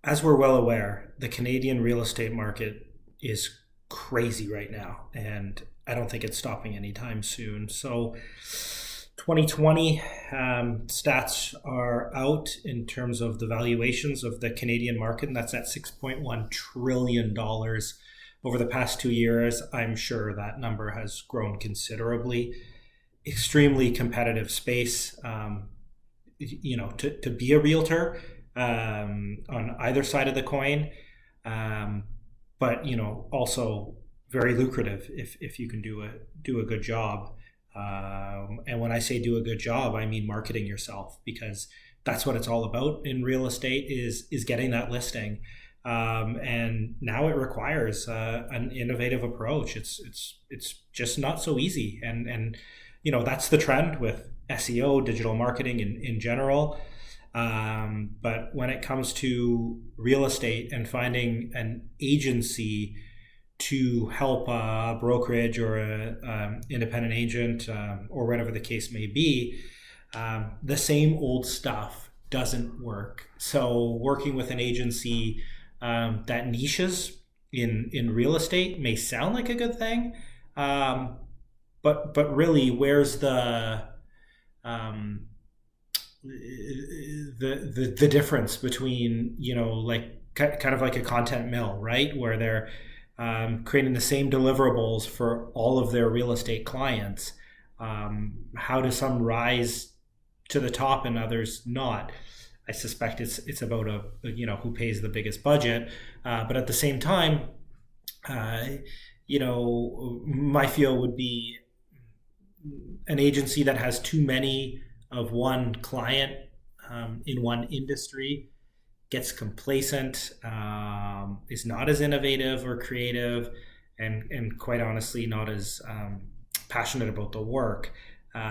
As we're well aware, the Canadian real estate market is crazy right now, and I don't think it's stopping anytime soon. So, 2020 stats are out in terms of the valuations of the Canadian market, and that's at $6.1 trillion over the past 2 years. I'm sure that number has grown considerably. Extremely competitive space. To be a realtor on either side of the coin, um, but also very lucrative if you can do a good job. And when I say do a good job, I mean marketing yourself, because that's what it's all about in real estate is getting that listing. And now it requires an innovative approach. It's just not so easy, and that's the trend with SEO, digital marketing in general. But when it comes to real estate and finding an agency to help a brokerage or a independent agent, or whatever the case may be, the same old stuff doesn't work. So working with an agency that niches in real estate may sound like a good thing, but really, where's um, the difference between like kind of like a content mill, right, where they're creating the same deliverables for all of their real estate clients. How do some rise to the top and others not? I suspect it's about who pays the biggest budget, but at the same time, uh, my feel would be an agency that has too many of one client in one industry gets complacent, is not as innovative or creative, and quite honestly, not as passionate about the work.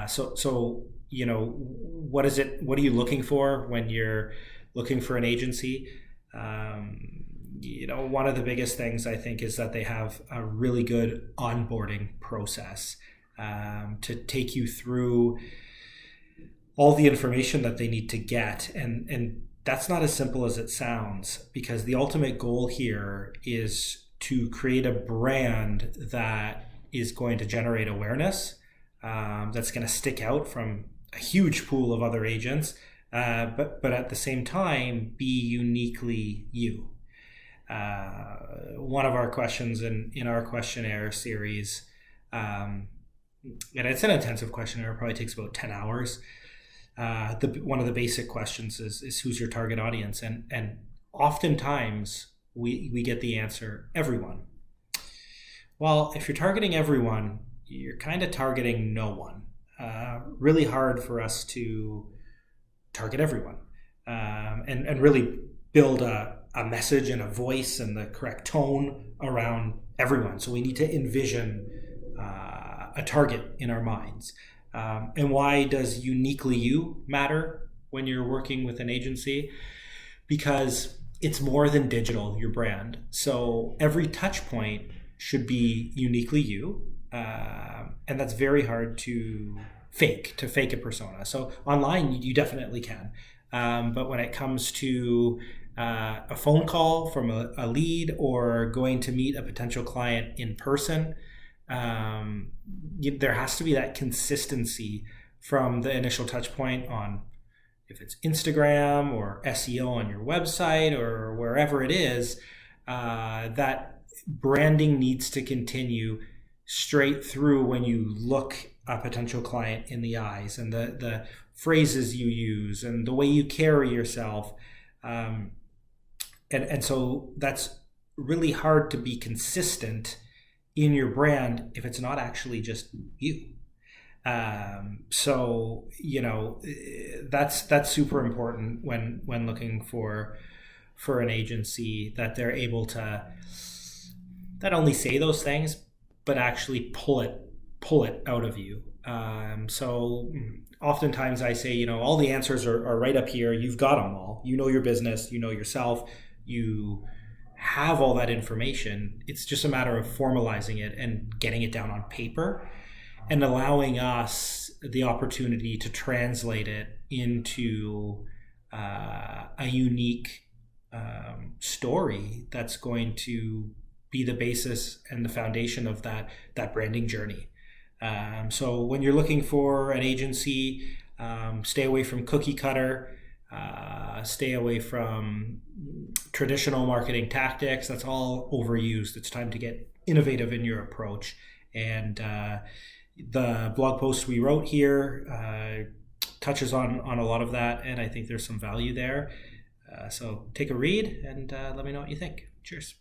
So what is it? What are you looking for when you're looking for an agency? One of the biggest things I think is that they have a really good onboarding process to take you through all the information that they need to get, and that's not as simple as it sounds, because the ultimate goal here is to create a brand that is going to generate awareness, that's going to stick out from a huge pool of other agents, but at the same time be uniquely you. One of our questions in our questionnaire series, and it's an intensive questionnaire, it probably takes about 10 hours. One of the basic questions is who's your target audience, and oftentimes we get the answer, everyone. Well, if you're targeting everyone, you're kind of targeting no one. Really hard for us to target everyone, and really build a message and a voice and the correct tone around everyone. So we need to envision a target in our minds. And why does uniquely you matter when you're working with an agency? Because it's more than digital, your brand. So every touch point should be uniquely you. And that's very hard to fake a persona. So online, you definitely can. But when it comes to a phone call from a lead, or going to meet a potential client in person, there has to be that consistency from the initial touch point on, if it's Instagram or SEO on your website or wherever it is, that branding needs to continue straight through when you look a potential client in the eyes, and the phrases you use and the way you carry yourself. And so that's really hard to be consistent in your brand if it's not actually just you. So that's super important when looking for an agency, that they're able to not only say those things but actually pull it out of you. So oftentimes I say, all the answers are right up here. You've got them all. You know your business, you know yourself, you have all that information. It's just a matter of formalizing it and getting it down on paper, and allowing us the opportunity to translate it into a unique story that's going to be the basis and the foundation of that branding journey. So when you're looking for an agency, stay away from cookie cutter, stay away from traditional marketing tactics. That's all overused. It's time to get innovative in your approach. And the blog post we wrote here touches on a lot of that, and I think there's some value there. So take a read and let me know what you think. Cheers.